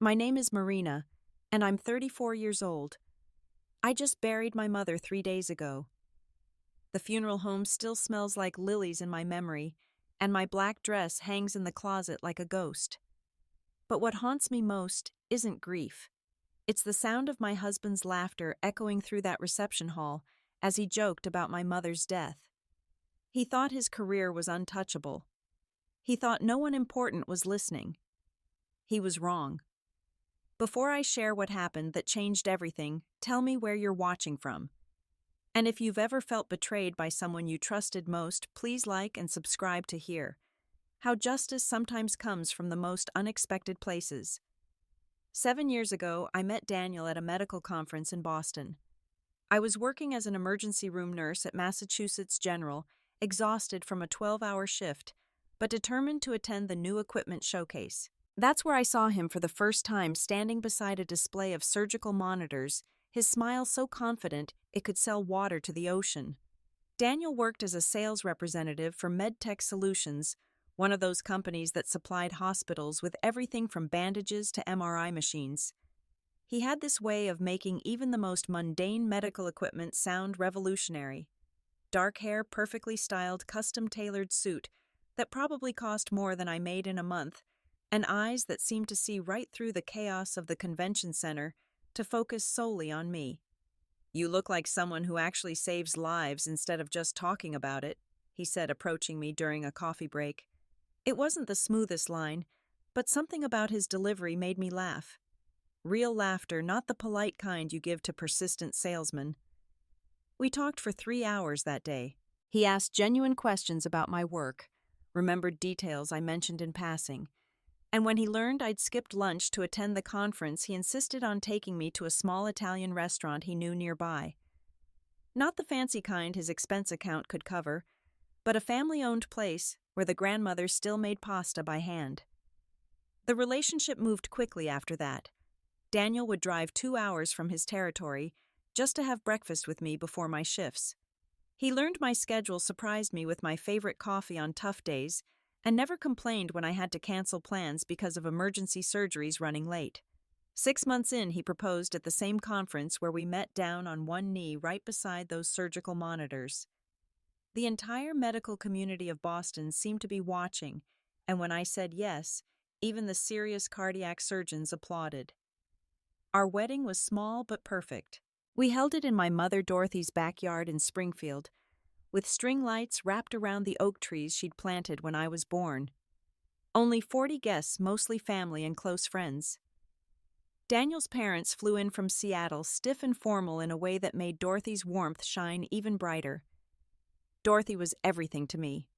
My name is Marina, and I'm 34 years old. I just buried my mother 3 days ago. The funeral home still smells like lilies in my memory, and my black dress hangs in the closet like a ghost. But what haunts me most isn't grief. It's the sound of my husband's laughter echoing through that reception hall as he joked about my mother's death. He thought his career was untouchable. He thought no one important was listening. He was wrong. Before I share what happened that changed everything, tell me where you're watching from. And if you've ever felt betrayed by someone you trusted most, please like and subscribe to hear how justice sometimes comes from the most unexpected places. 7 years ago, I met Daniel at a medical conference in Boston. I was working as an emergency room nurse at Massachusetts General, exhausted from a 12-hour shift, but determined to attend the new equipment showcase. That's where I saw him for the first time, standing beside a display of surgical monitors, his smile so confident it could sell water to the ocean. Daniel worked as a sales representative for MedTech Solutions, one of those companies that supplied hospitals with everything from bandages to MRI machines. He had this way of making even the most mundane medical equipment sound revolutionary. Dark hair, perfectly styled, custom-tailored suit that probably cost more than I made in a month, and eyes that seemed to see right through the chaos of the convention center to focus solely on me. "You look like someone who actually saves lives instead of just talking about it," he said, approaching me during a coffee break. It wasn't the smoothest line, but something about his delivery made me laugh. Real laughter, not the polite kind you give to persistent salesmen. We talked for 3 hours that day. He asked genuine questions about my work, remembered details I mentioned in passing, and when he learned I'd skipped lunch to attend the conference, he insisted on taking me to a small Italian restaurant he knew nearby. Not the fancy kind his expense account could cover, but a family-owned place where the grandmother still made pasta by hand. The relationship moved quickly after that. Daniel would drive 2 hours from his territory just to have breakfast with me before my shifts. He learned my schedule, surprised me with my favorite coffee on tough days, and never complained when I had to cancel plans because of emergency surgeries running late. 6 months in, he proposed at the same conference where we met down on one knee right beside those surgical monitors. The entire medical community of Boston seemed to be watching, and when I said yes, even the serious cardiac surgeons applauded. Our wedding was small but perfect. We held it in my mother Dorothy's backyard in Springfield, with string lights wrapped around the oak trees she'd planted when I was born. Only 40 guests, mostly family and close friends. Daniel's parents flew in from Seattle, stiff and formal in a way that made Dorothy's warmth shine even brighter. Dorothy was everything to me.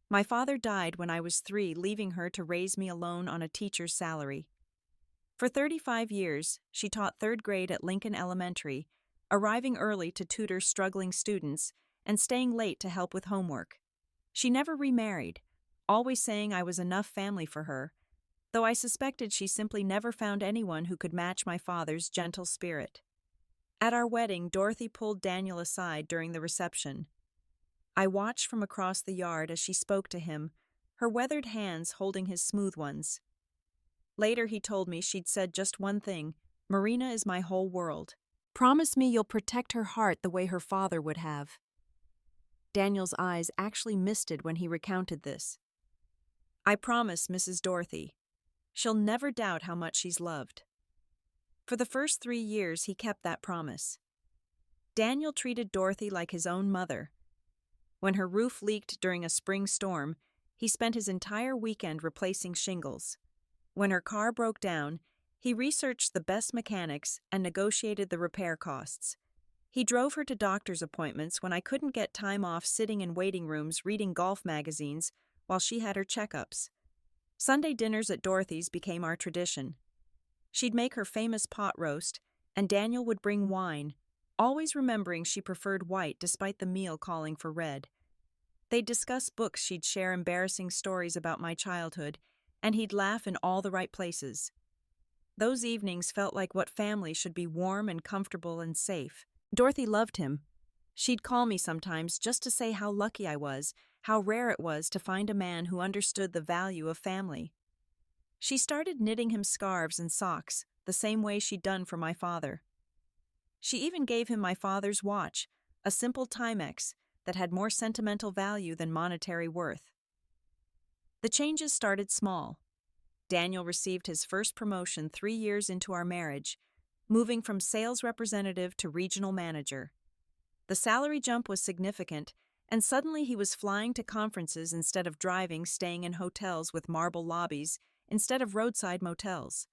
My father died when I was 3, leaving her to raise me alone on a teacher's salary. For 35 years, she taught 3rd grade at Lincoln Elementary, arriving early to tutor struggling students and staying late to help with homework. She never remarried, always saying I was enough family for her, though I suspected she simply never found anyone who could match my father's gentle spirit. At our wedding, Dorothy pulled Daniel aside during the reception. I watched from across the yard as she spoke to him, her weathered hands holding his smooth ones. Later he told me she'd said just one thing: "Marina is my whole world. Promise me you'll protect her heart the way her father would have." Daniel's eyes actually misted when he recounted this. "I promise, Mrs. Dorothy. She'll never doubt how much she's loved." For the first 3 years, he kept that promise. Daniel treated Dorothy like his own mother. When her roof leaked during a spring storm, he spent his entire weekend replacing shingles. When her car broke down, he researched the best mechanics and negotiated the repair costs. He drove her to doctor's appointments when I couldn't get time off, sitting in waiting rooms reading golf magazines while she had her checkups. Sunday dinners at Dorothy's became our tradition. She'd make her famous pot roast, and Daniel would bring wine, always remembering she preferred white despite the meal calling for red. They'd discuss books, she'd share embarrassing stories about my childhood, and he'd laugh in all the right places. Those evenings felt like what family should be: warm and comfortable and safe. Dorothy loved him. She'd call me sometimes just to say how lucky I was, how rare it was to find a man who understood the value of family. She started knitting him scarves and socks, the same way she'd done for my father. She even gave him my father's watch, a simple Timex that had more sentimental value than monetary worth. The changes started small. Daniel received his first promotion 3 years into our marriage, moving from sales representative to regional manager. The salary jump was significant, and suddenly he was flying to conferences instead of driving, staying in hotels with marble lobbies instead of roadside motels.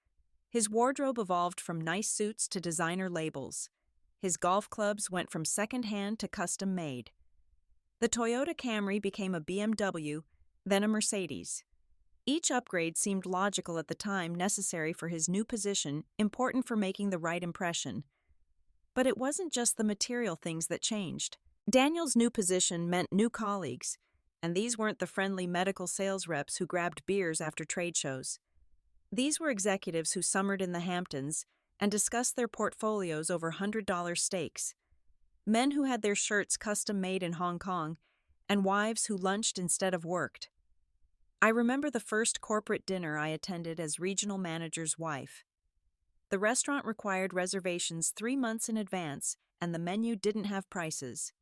His wardrobe evolved from nice suits to designer labels. His golf clubs went from second-hand to custom-made. The Toyota Camry became a BMW, then a Mercedes. Each upgrade seemed logical at the time, necessary for his new position, important for making the right impression. But it wasn't just the material things that changed. Daniel's new position meant new colleagues, and these weren't the friendly medical sales reps who grabbed beers after trade shows. These were executives who summered in the Hamptons and discussed their portfolios over $100 steaks. Men who had their shirts custom-made in Hong Kong, and wives who lunched instead of worked. I remember the first corporate dinner I attended as regional manager's wife. The restaurant required reservations 3 months in advance, and the menu didn't have prices.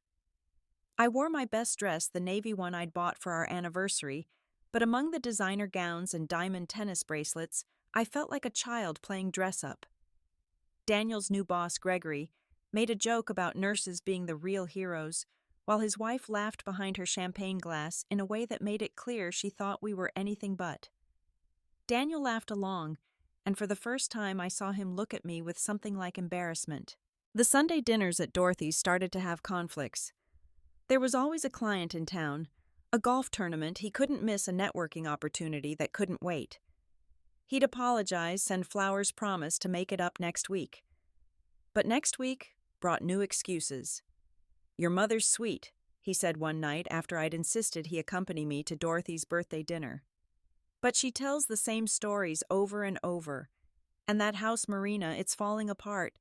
I wore my best dress, the navy one I'd bought for our anniversary, but among the designer gowns and diamond tennis bracelets, I felt like a child playing dress-up. Daniel's new boss, Gregory, made a joke about nurses being the real heroes, while his wife laughed behind her champagne glass in a way that made it clear she thought we were anything but. Daniel laughed along, and for the first time I saw him look at me with something like embarrassment. The Sunday dinners at Dorothy's started to have conflicts. There was always a client in town, a golf tournament. He couldn't miss a networking opportunity that couldn't wait. He'd apologize, send flowers, promise to make it up next week. But next week brought new excuses. "Your mother's sweet," he said one night after I'd insisted he accompany me to Dorothy's birthday dinner. "But she tells the same stories over and over. And that house, Marina, it's falling apart.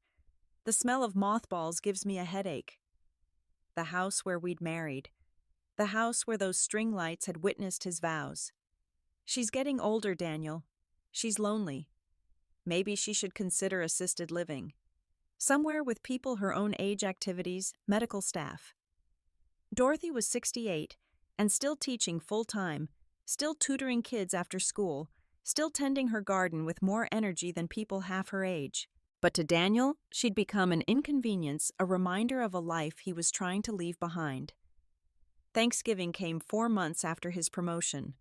The smell of mothballs gives me a headache." The house where we'd married. The house where those string lights had witnessed his vows. "She's getting older, Daniel. She's lonely. Maybe she should consider assisted living. Somewhere with people her own age, activities, medical staff." Dorothy was 68 and still teaching full-time, still tutoring kids after school, still tending her garden with more energy than people half her age. But to Daniel, she'd become an inconvenience, a reminder of a life he was trying to leave behind. Thanksgiving came 4 months after his promotion.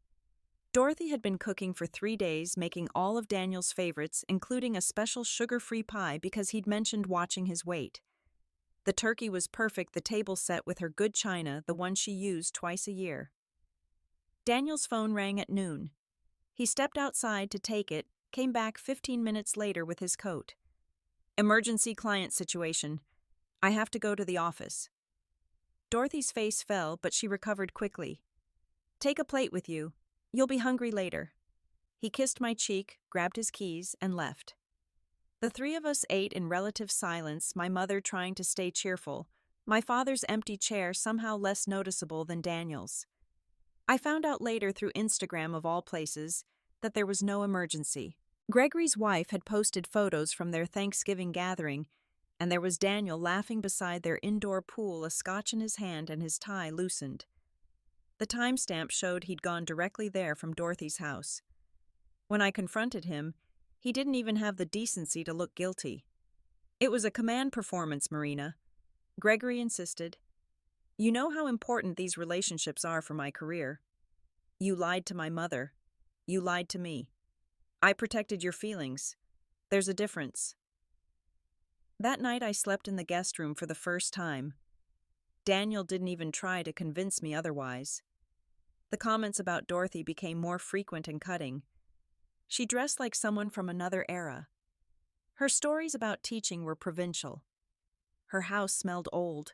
Dorothy had been cooking for 3 days, making all of Daniel's favorites, including a special sugar-free pie because he'd mentioned watching his weight. The turkey was perfect, the table set with her good china, the one she used twice a year. Daniel's phone rang at noon. He stepped outside to take it, came back 15 minutes later with his coat. "Emergency client situation. I have to go to the office." Dorothy's face fell, but she recovered quickly. "Take a plate with you. You'll be hungry later." He kissed my cheek, grabbed his keys, and left. The 3 of us ate in relative silence, my mother trying to stay cheerful, my father's empty chair somehow less noticeable than Daniel's. I found out later through Instagram, of all places, that there was no emergency. Gregory's wife had posted photos from their Thanksgiving gathering, and there was Daniel laughing beside their indoor pool, a scotch in his hand and his tie loosened. The timestamp showed he'd gone directly there from Dorothy's house. When I confronted him, he didn't even have the decency to look guilty. "It was a command performance, Marina," Gregory insisted. "You know how important these relationships are for my career. You lied to my mother. You lied to me. I protected your feelings. There's a difference." That night I slept in the guest room for the first time. Daniel didn't even try to convince me otherwise. The comments about Dorothy became more frequent and cutting. She dressed like someone from another era. Her stories about teaching were provincial. Her house smelled old.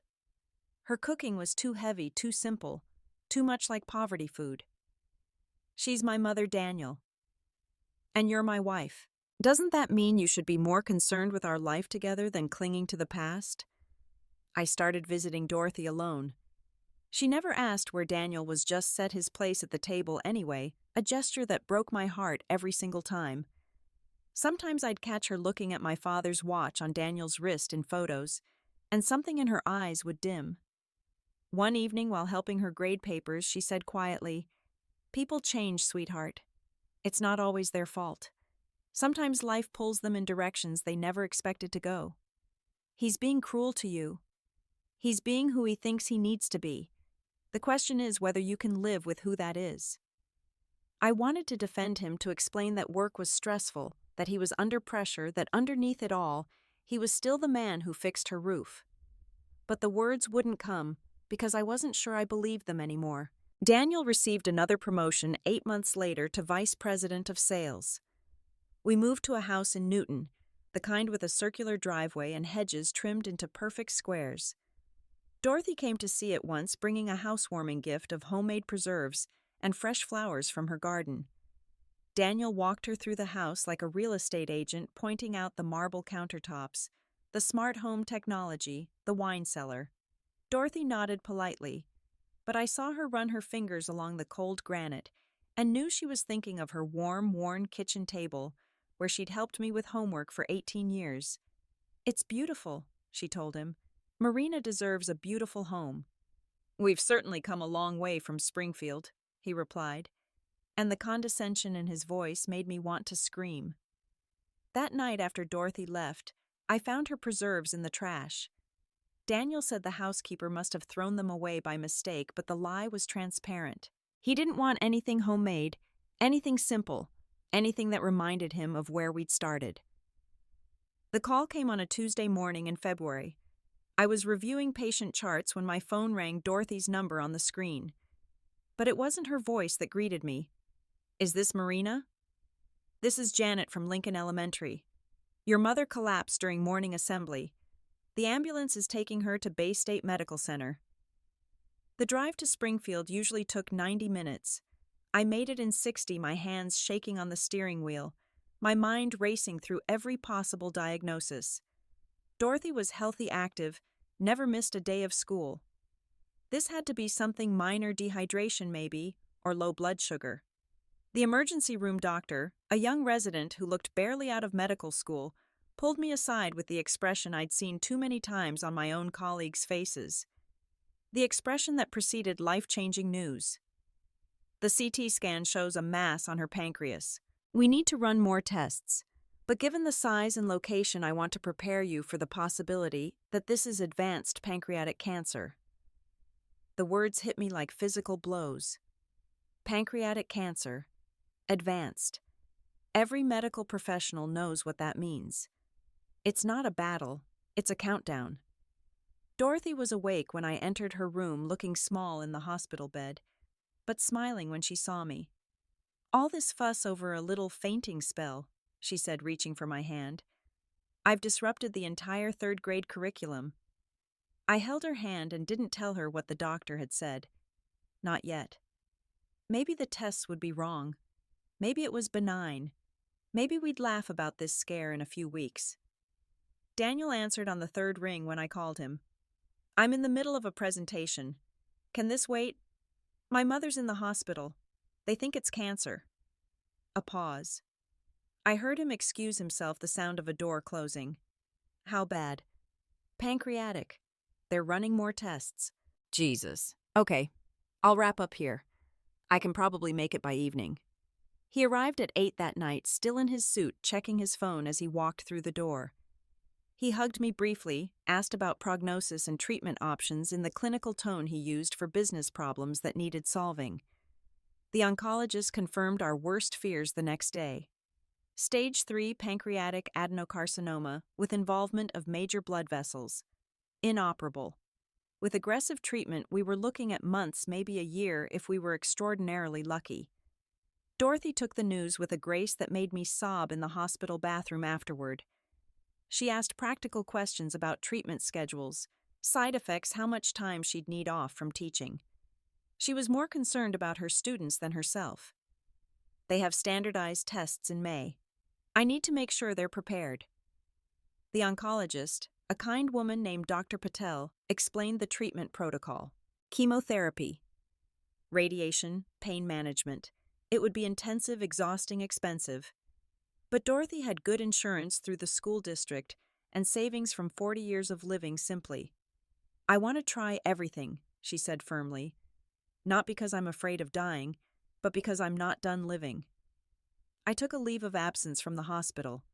Her cooking was too heavy, too simple, too much like poverty food. "She's my mother, Daniel. And you're my wife. Doesn't that mean you should be more concerned with our life together than clinging to the past?" I started visiting Dorothy alone. She never asked where Daniel was, just set his place at the table anyway, a gesture that broke my heart every single time. Sometimes I'd catch her looking at my father's watch on Daniel's wrist in photos, and something in her eyes would dim. One evening, while helping her grade papers, she said quietly, "People change, sweetheart. It's not always their fault. Sometimes life pulls them in directions they never expected to go. He's being cruel to you. He's being who he thinks he needs to be. The question is whether you can live with who that is." I wanted to defend him, to explain that work was stressful, that he was under pressure, that underneath it all, he was still the man who fixed her roof. But the words wouldn't come, because I wasn't sure I believed them anymore. Daniel received another promotion 8 months later to vice president of sales. We moved to a house in Newton, the kind with a circular driveway and hedges trimmed into perfect squares. Dorothy came to see it once, bringing a housewarming gift of homemade preserves and fresh flowers from her garden. Daniel walked her through the house like a real estate agent, pointing out the marble countertops, the smart home technology, the wine cellar. Dorothy nodded politely, but I saw her run her fingers along the cold granite and knew she was thinking of her warm, worn kitchen table where she'd helped me with homework for 18 years. "It's beautiful," she told him. "Marina deserves a beautiful home." "We've certainly come a long way from Springfield," he replied, and the condescension in his voice made me want to scream. That night after Dorothy left, I found her preserves in the trash. Daniel said the housekeeper must have thrown them away by mistake, but the lie was transparent. He didn't want anything homemade, anything simple, anything that reminded him of where we'd started. The call came on a Tuesday morning in February. I was reviewing patient charts when my phone rang, Dorothy's number on the screen. But it wasn't her voice that greeted me. "Is this Marina?" "This is Janet from Lincoln Elementary. Your mother collapsed during morning assembly. The ambulance is taking her to Bay State Medical Center." The drive to Springfield usually took 90 minutes. I made it in 60, my hands shaking on the steering wheel, my mind racing through every possible diagnosis. Dorothy was healthy, active, never missed a day of school. This had to be something minor, dehydration maybe, or low blood sugar. The emergency room doctor, a young resident who looked barely out of medical school, pulled me aside with the expression I'd seen too many times on my own colleagues' faces. The expression that preceded life-changing news. "The CT scan shows a mass on her pancreas. We need to run more tests, but given the size and location, I want to prepare you for the possibility that this is advanced pancreatic cancer." The words hit me like physical blows. Pancreatic cancer. Advanced. Every medical professional knows what that means. It's not a battle, it's a countdown. Dorothy was awake when I entered her room, looking small in the hospital bed, but smiling when she saw me. "All this fuss over a little fainting spell," she said, reaching for my hand. "I've disrupted the entire third-grade curriculum." I held her hand and didn't tell her what the doctor had said. Not yet. Maybe the tests would be wrong. Maybe it was benign. Maybe we'd laugh about this scare in a few weeks. Daniel answered on the third ring when I called him. "I'm in the middle of a presentation. Can this wait? My mother's in the hospital. They think it's cancer." A pause. I heard him excuse himself, the sound of a door closing. "How bad?" "Pancreatic. They're running more tests." "Jesus. Okay. I'll wrap up here. I can probably make it by evening." He arrived at 8 that night, still in his suit, checking his phone as he walked through the door. He hugged me briefly, asked about prognosis and treatment options in the clinical tone he used for business problems that needed solving. The oncologist confirmed our worst fears the next day. Stage 3 pancreatic adenocarcinoma with involvement of major blood vessels. Inoperable. With aggressive treatment, we were looking at months, maybe a year, if we were extraordinarily lucky. Dorothy took the news with a grace that made me sob in the hospital bathroom afterward. She asked practical questions about treatment schedules, side effects, how much time she'd need off from teaching. She was more concerned about her students than herself. "They have standardized tests in May. I need to make sure they're prepared." The oncologist, a kind woman named Dr. Patel, explained the treatment protocol. Chemotherapy, radiation, pain management. It would be intensive, exhausting, expensive. But Dorothy had good insurance through the school district and savings from 40 years of living simply. "I want to try everything," she said firmly. "Not because I'm afraid of dying, but because I'm not done living." I took a leave of absence from the hospital.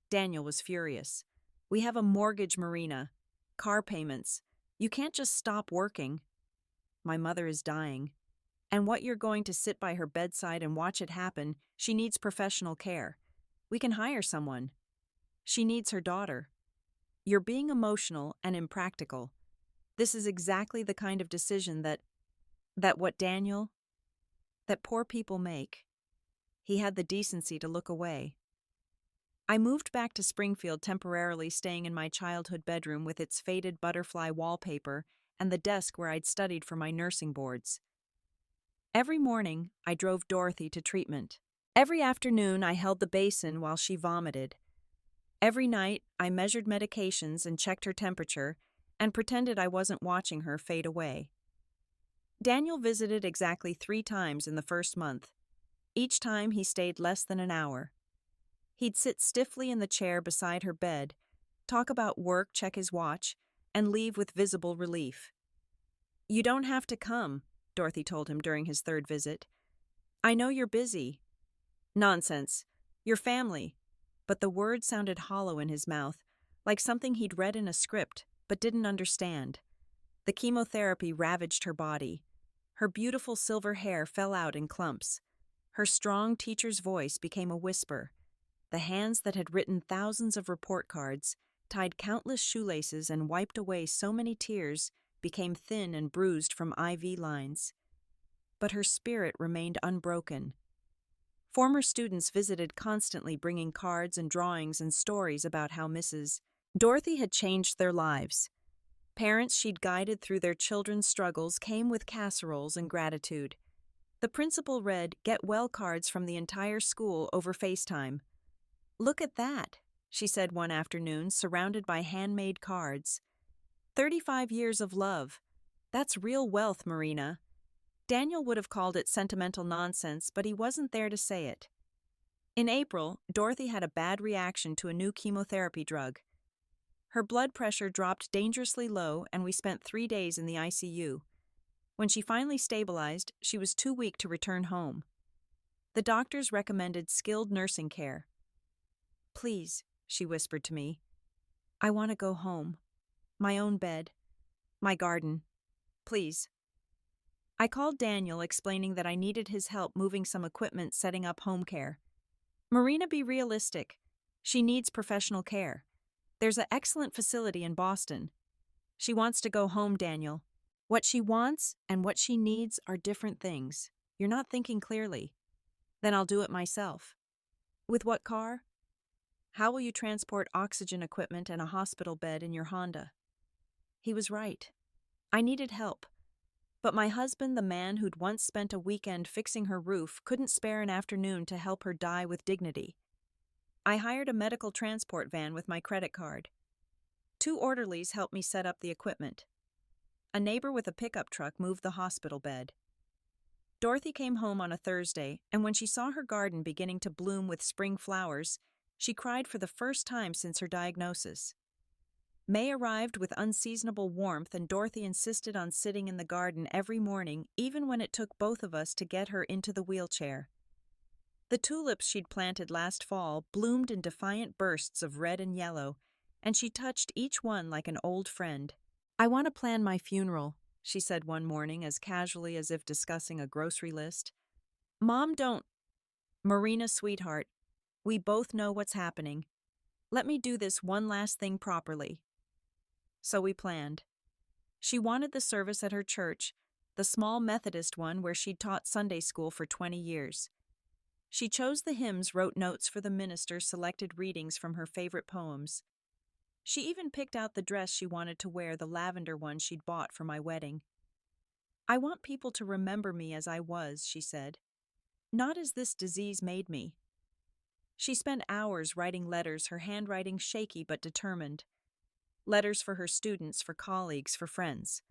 Daniel was furious. "We have a mortgage, Marina. Car payments. You can't just stop working." "My mother is dying. And what you're going to sit by her bedside and watch it happen, she needs professional care. We can hire someone. She needs her daughter. You're being emotional and impractical. This is exactly the kind of decision that poor people make." He had the decency to look away. I moved back to Springfield temporarily, staying in my childhood bedroom with its faded butterfly wallpaper and the desk where I'd studied for my nursing boards. Every morning, I drove Dorothy to treatment. Every afternoon, I held the basin while she vomited. Every night, I measured medications and checked her temperature and pretended I wasn't watching her fade away. Daniel visited exactly 3 times in the first month. Each time he stayed less than an hour. He'd sit stiffly in the chair beside her bed, talk about work, check his watch, and leave with visible relief. "You don't have to come," Dorothy told him during his 3rd visit. "I know you're busy." "Nonsense. Your family." But the words sounded hollow in his mouth, like something he'd read in a script but didn't understand. The chemotherapy ravaged her body. Her beautiful silver hair fell out in clumps. Her strong teacher's voice became a whisper. The hands that had written thousands of report cards, tied countless shoelaces, and wiped away so many tears became thin and bruised from IV lines. But her spirit remained unbroken. Former students visited constantly, bringing cards and drawings and stories about how Mrs. Dorothy had changed their lives. Parents she'd guided through their children's struggles came with casseroles and gratitude. The principal read get well cards from the entire school over FaceTime. "Look at that," she said one afternoon, surrounded by handmade cards. 35 years of love. That's real wealth, Marina." Daniel would have called it sentimental nonsense, but he wasn't there to say it. In April, Dorothy had a bad reaction to a new chemotherapy drug. Her blood pressure dropped dangerously low, and we spent 3 days in the ICU. When she finally stabilized, she was too weak to return home. The doctors recommended skilled nursing care. "Please," she whispered to me, "I want to go home. My own bed. My garden. Please." I called Daniel, explaining that I needed his help moving some equipment, setting up home care. "Marina, be realistic. She needs professional care. There's an excellent facility in Boston. She wants to go home, Daniel. What she wants and what she needs are different things. You're not thinking clearly." "Then I'll do it myself." "With what car?" "How will you transport oxygen equipment and a hospital bed in your Honda?" He was right. I needed help. But my husband, the man who'd once spent a weekend fixing her roof, couldn't spare an afternoon to help her die with dignity. I hired a medical transport van with my credit card. 2 orderlies helped me set up the equipment. A neighbor with a pickup truck moved the hospital bed. Dorothy came home on a Thursday, and when she saw her garden beginning to bloom with spring flowers, she cried for the first time since her diagnosis. May arrived with unseasonable warmth, and Dorothy insisted on sitting in the garden every morning, even when it took both of us to get her into the wheelchair. The tulips she'd planted last fall bloomed in defiant bursts of red and yellow, and she touched each one like an old friend. "I want to plan my funeral," she said one morning, as casually as if discussing a grocery list. "Mom, don't—" "Marina, sweetheart, we both know what's happening. Let me do this one last thing properly." So we planned. She wanted the service at her church, the small Methodist one where she'd taught Sunday school for 20 years. She chose the hymns, wrote notes for the minister, selected readings from her favorite poems. She even picked out the dress she wanted to wear, the lavender one she'd bought for my wedding. "I want people to remember me as I was," she said, "not as this disease made me." She spent hours writing letters, her handwriting shaky but determined. Letters for her students, for colleagues, for friends.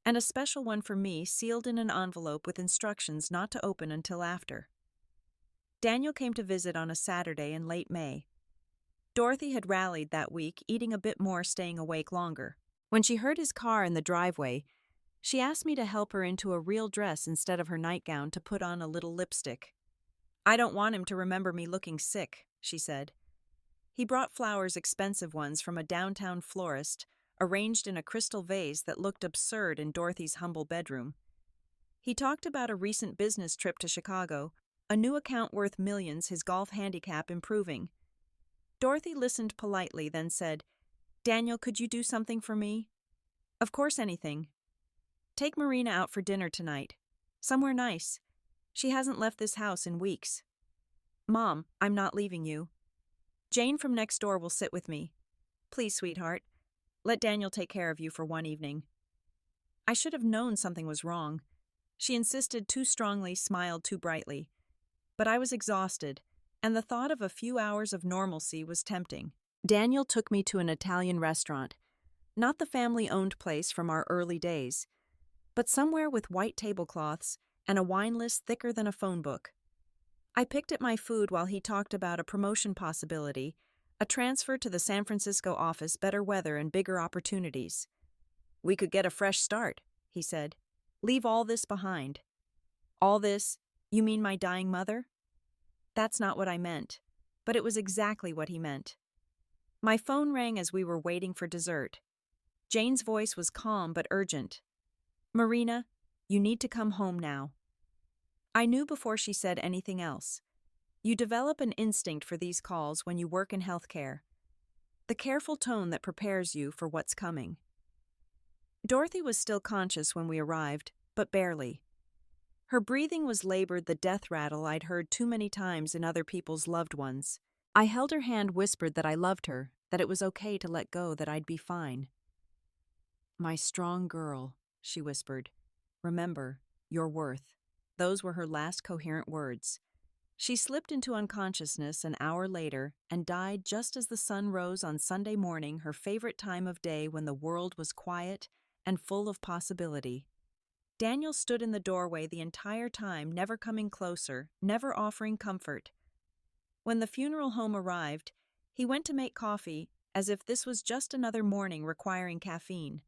and a special one for me sealed in an envelope with instructions not to open until after. Daniel came to visit on a Saturday in late May. Dorothy had rallied that week, eating a bit more, staying awake longer. When she heard his car in the driveway, she asked me to help her into a real dress instead of her nightgown to put on a little lipstick. "I don't want him to remember me looking sick," she said. He brought flowers, expensive ones from a downtown florist, arranged in a crystal vase that looked absurd in Dorothy's humble bedroom. He talked about a recent business trip to Chicago, a new account worth millions, his golf handicap improving. Dorothy listened politely, then said, "Daniel, could you do something for me?" "Of course, anything. Take Marina out for dinner tonight. Somewhere nice. She hasn't left this house in weeks." "Mom, I'm not leaving you. Jane from next door will sit with me. Please, sweetheart, let Daniel take care of you for one evening." I should have known something was wrong. She insisted too strongly, smiled too brightly. But I was exhausted, and the thought of a few hours of normalcy was tempting. Daniel took me to an Italian restaurant, not the family-owned place from our early days, but somewhere with white tablecloths and a wine list thicker than a phone book. I picked at my food while he talked about a promotion possibility, a transfer to the San Francisco office, better weather and bigger opportunities. "We could get a fresh start," he said. "Leave all this behind." "All this? You mean my dying mother?" That's not what I meant, but it was exactly what he meant. My phone rang as we were waiting for dessert. Jane's voice was calm but urgent. "Marina, you need to come home now." I knew before she said anything else. You develop an instinct for these calls when you work in healthcare. The careful tone that prepares you for what's coming. Dorothy was still conscious when we arrived, but barely. Her breathing was labored, the death rattle I'd heard too many times in other people's loved ones. I held her hand, whispered that I loved her, that it was okay to let go, that I'd be fine. "My strong girl," she whispered. "Remember, your worth." Those were her last coherent words. She slipped into unconsciousness an hour later and died just as the sun rose on Sunday morning, her favorite time of day when the world was quiet and full of possibility. Daniel stood in the doorway the entire time, never coming closer, never offering comfort. When the funeral home arrived, he went to make coffee, as if this was just another morning requiring caffeine.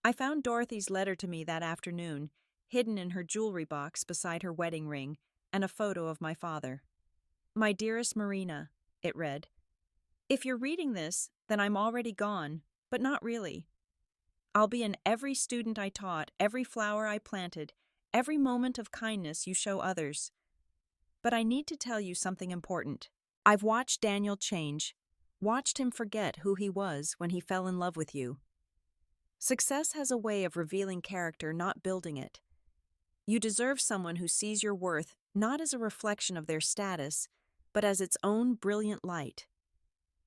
I found Dorothy's letter to me that afternoon, hidden in her jewelry box beside her wedding ring, and a photo of my father. "My dearest Marina," it read. "If you're reading this, then I'm already gone, but not really. I'll be in every student I taught, every flower I planted, every moment of kindness you show others. But I need to tell you something important. I've watched Daniel change, watched him forget who he was when he fell in love with you. Success has a way of revealing character, not building it. You deserve someone who sees your worth not as a reflection of their status, but as its own brilliant light.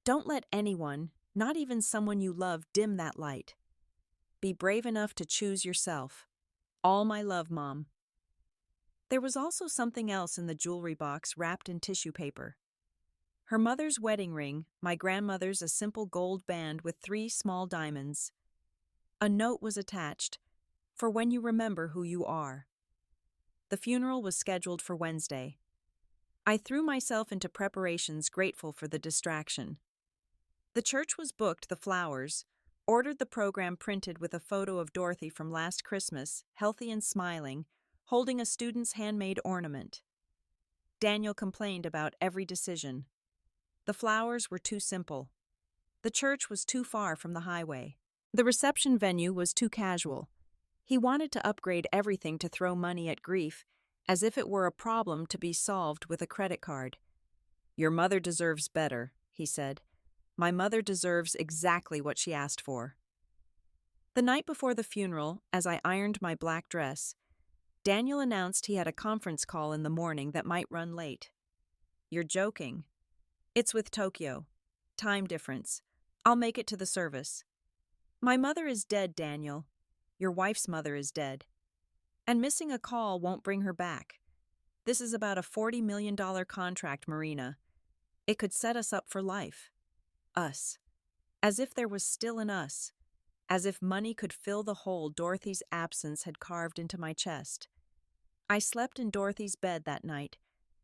Don't let anyone, not even someone you love, dim that light. Be brave enough to choose yourself. All my love, Mom." There was also something else in the jewelry box, wrapped in tissue paper. Her mother's wedding ring, my grandmother's a simple gold band with 3 small diamonds. A note was attached, "For when you remember who you are." The funeral was scheduled for Wednesday. I threw myself into preparations, grateful for the distraction. The church was booked, the flowers, ordered, the program printed with a photo of Dorothy from last Christmas, healthy and smiling, holding a student's handmade ornament. Daniel complained about every decision. The flowers were too simple. The church was too far from the highway. The reception venue was too casual. He wanted to upgrade everything, to throw money at grief, as if it were a problem to be solved with a credit card. "Your mother deserves better," he said. "My mother deserves exactly what she asked for." The night before the funeral, as I ironed my black dress, Daniel announced he had a conference call in the morning that might run late. "You're joking." "It's with Tokyo. Time difference. I'll make it to the service." "My mother is dead, Daniel. Your wife's mother is dead. And missing a call won't bring her back. This is about a $40 million contract, Marina. It could set us up for life. Us. As if there was still an us. as if money could fill the hole Dorothy's absence had carved into my chest. I slept in Dorothy's bed that night,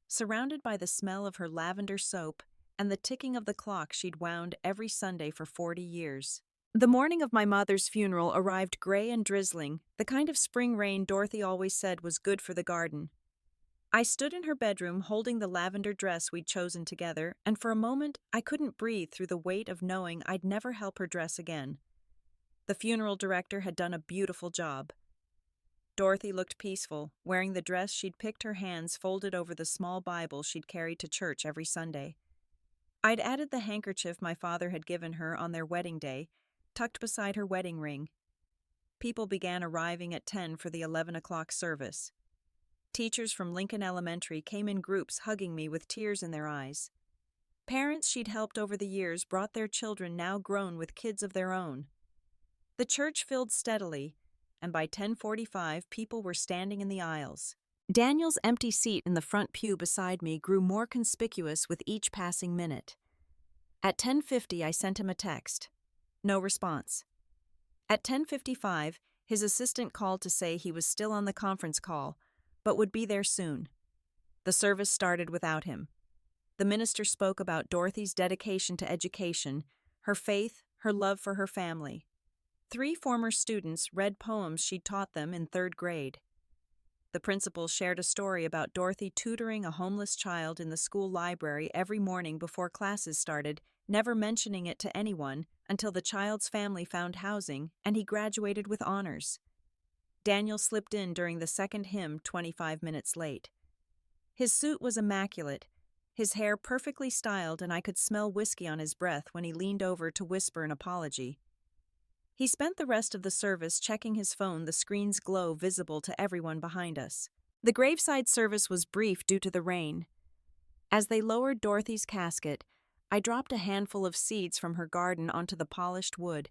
surrounded by the smell of her lavender soap and the ticking of the clock she'd wound every Sunday for 40 years. The morning of my mother's funeral arrived gray and drizzling, the kind of spring rain Dorothy always said was good for the garden. I stood in her bedroom holding the lavender dress we'd chosen together, and for a moment I couldn't breathe through the weight of knowing I'd never help her dress again. The funeral director had done a beautiful job. Dorothy looked peaceful, wearing the dress she'd picked, her hands folded over the small Bible she'd carried to church every Sunday. I'd added the handkerchief my father had given her on their wedding day, tucked beside her wedding ring. People began arriving at 10 for the 11 o'clock service. Teachers from Lincoln Elementary came in groups, hugging me with tears in their eyes. Parents she'd helped over the years brought their children, now grown with kids of their own. The church filled steadily, and by 10:45 people were standing in the aisles. Daniel's empty seat in the front pew beside me grew more conspicuous with each passing minute. At 10:50 I sent him a text. No response. At 10:55, his assistant called to say he was still on the conference call, but would be there soon. The service started without him. The minister spoke about Dorothy's dedication to education, her faith, her love for her family. 3 former students read poems she'd taught them in 3rd grade. The principal shared a story about Dorothy tutoring a homeless child in the school library every morning before classes started, never mentioning it to anyone until the child's family found housing and he graduated with honors. Daniel slipped in during the second hymn 25 minutes late. His suit was immaculate, his hair perfectly styled, and I could smell whiskey on his breath when he leaned over to whisper an apology. He spent the rest of the service checking his phone, the screen's glow visible to everyone behind us. The graveside service was brief due to the rain. As they lowered Dorothy's casket, I dropped a handful of seeds from her garden onto the polished wood,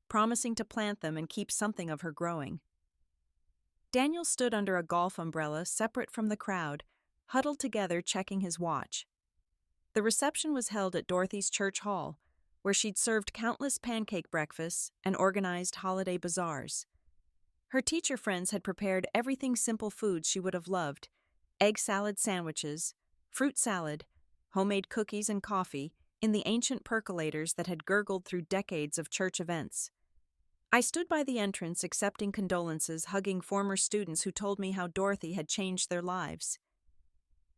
promising to plant them and keep something of her growing. Daniel stood under a golf umbrella separate from the crowd, huddled together checking his watch. The reception was held at Dorothy's church hall, where she'd served countless pancake breakfasts and organized holiday bazaars. Her teacher friends had prepared everything simple foods she would have loved: egg salad sandwiches, fruit salad, homemade cookies and coffee in the ancient percolators that had gurgled through decades of church events. I stood by the entrance accepting condolences, hugging former students who told me how Dorothy had changed their lives.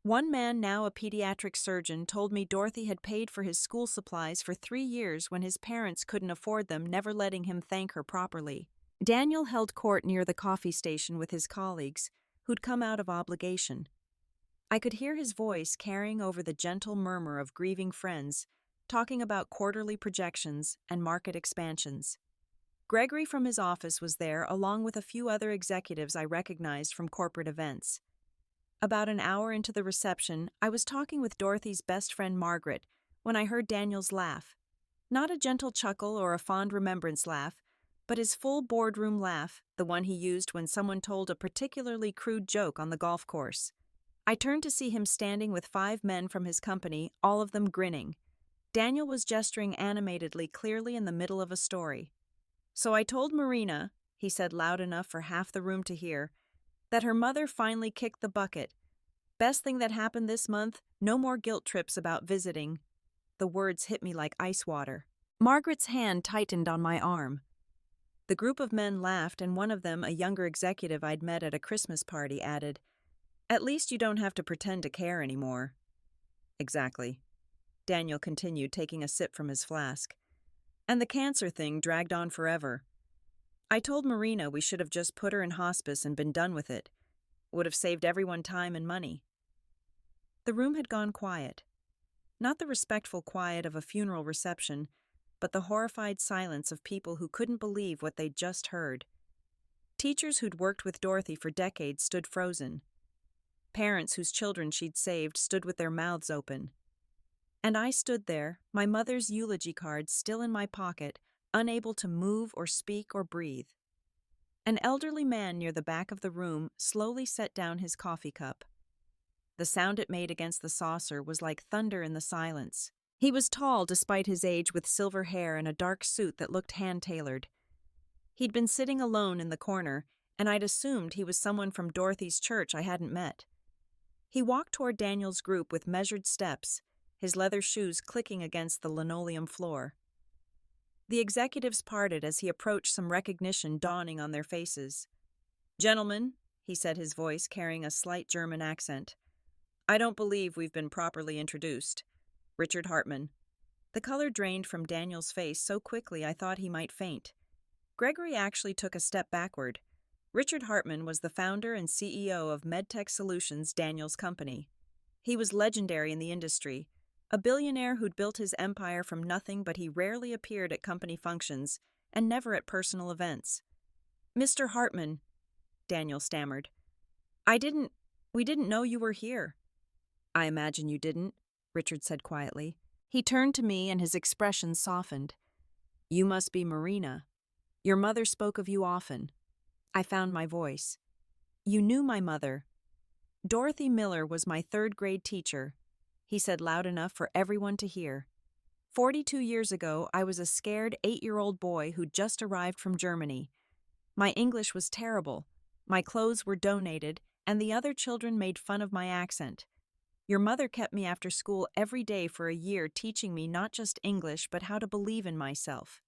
One man, now a pediatric surgeon, told me Dorothy had paid for his school supplies for 3 years when his parents couldn't afford them, never letting him thank her properly. Daniel held court near the coffee station with his colleagues, who'd come out of obligation. I could hear his voice carrying over the gentle murmur of grieving friends, talking about quarterly projections and market expansions. Gregory from his office was there, along with a few other executives I recognized from corporate events. About an hour into the reception, I was talking with Dorothy's best friend Margaret when I heard Daniel's laugh. Not a gentle chuckle or a fond remembrance laugh, but his full boardroom laugh, the one he used when someone told a particularly crude joke on the golf course. I turned to see him standing with 5 men from his company, all of them grinning. Daniel was gesturing animatedly, clearly in the middle of a story. "So I told Marina," he said loud enough for half the room to hear, "that her mother finally kicked the bucket. Best thing that happened this month, no more guilt trips about visiting." The words hit me like ice water. Margaret's hand tightened on my arm. The group of men laughed, and one of them, a younger executive I'd met at a Christmas party, added, "At least you don't have to pretend to care anymore." "Exactly," Daniel continued, taking a sip from his flask. "And the cancer thing dragged on forever. I told Marina we should have just put her in hospice and been done with it. Would have saved everyone time and money." The room had gone quiet. Not the respectful quiet of a funeral reception, but the horrified silence of people who couldn't believe what they'd just heard. Teachers who'd worked with Dorothy for decades stood frozen. Parents whose children she'd saved stood with their mouths open. And I stood there, my mother's eulogy card still in my pocket, unable to move or speak or breathe. An elderly man near the back of the room slowly set down his coffee cup. The sound it made against the saucer was like thunder in the silence. He was tall despite his age, with silver hair and a dark suit that looked hand-tailored. He'd been sitting alone in the corner, and I'd assumed he was someone from Dorothy's church I hadn't met. He walked toward Daniel's group with measured steps, his leather shoes clicking against the linoleum floor. The executives parted as he approached, some recognition dawning on their faces. "Gentlemen," he said, his voice carrying a slight German accent, "I don't believe we've been properly introduced. Richard Hartman." The color drained from Daniel's face so quickly I thought he might faint. Gregory actually took a step backward. Richard Hartman was the founder and CEO of MedTech Solutions, Daniel's company. He was legendary in the industry, a billionaire who'd built his empire from nothing, but he rarely appeared at company functions and never at personal events. "Mr. Hartman," Daniel stammered, we didn't know you were here." "I imagine you didn't," Richard said quietly. He turned to me and his expression softened. "You must be Marina. Your mother spoke of you often." I found my voice. "You knew my mother." "Dorothy Miller was my third-grade teacher," he said loud enough for everyone to hear. 42 years ago, I was a scared 8-year-old boy who'd just arrived from Germany. My English was terrible. My clothes were donated, and the other children made fun of my accent. Your mother kept me after school every day for a year, teaching me not just English, but how to believe in myself.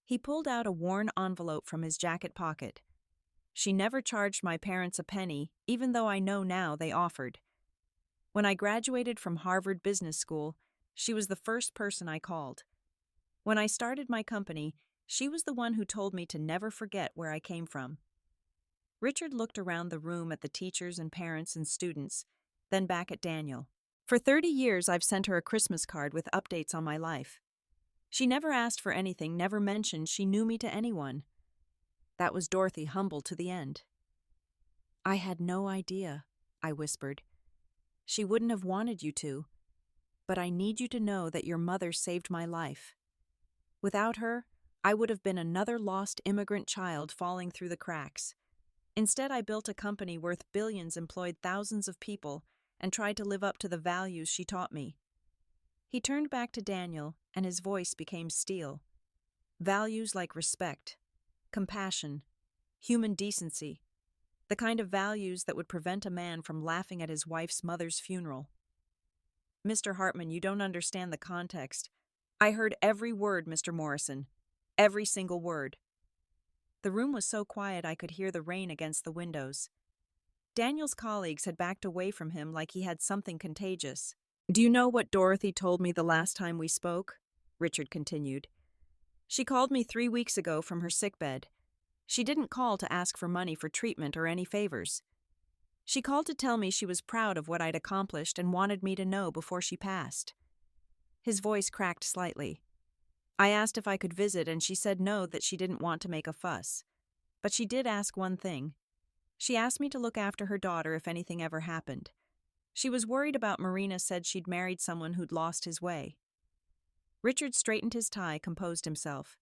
He pulled out a worn envelope from his jacket pocket. She never charged my parents a penny, even though I know now they offered. When I graduated from Harvard Business School, she was the first person I called. When I started my company, she was the one who told me to never forget where I came from. Richard looked around the room at the teachers and parents and students, then back at Daniel. "For 30 years, I've sent her a Christmas card with updates on my life. She never asked for anything, never mentioned she knew me to anyone. That was Dorothy, humble to the end." "I had no idea," I whispered. "She wouldn't have wanted you to. But I need you to know that your mother saved my life. Without her, I would have been another lost immigrant child falling through the cracks. Instead, I built a company worth billions, employed thousands of people, and tried to live up to the values she taught me." He turned back to Daniel, and his voice became steel. "Values like respect, compassion, human decency, the kind of values that would prevent a man from laughing at his wife's mother's funeral." "Mr. Hartman, you don't understand the context. I heard every word, Mr. Morrison. Every single word." The room was so quiet I could hear the rain against the windows. Daniel's colleagues had backed away from him like he had something contagious. "Do you know what Dorothy told me the last time we spoke?" Richard continued. "She called me 3 weeks ago from her sickbed. She didn't call to ask for money for treatment or any favors. She called to tell me she was proud of what I'd accomplished and wanted me to know before she passed." His voice cracked slightly. "I asked if I could visit, and she said no, that she didn't want to make a fuss. But she did ask one thing. She asked me to look after her daughter if anything ever happened. She was worried about Marina, said she'd married someone who'd lost his way." Richard straightened his tie, composed himself.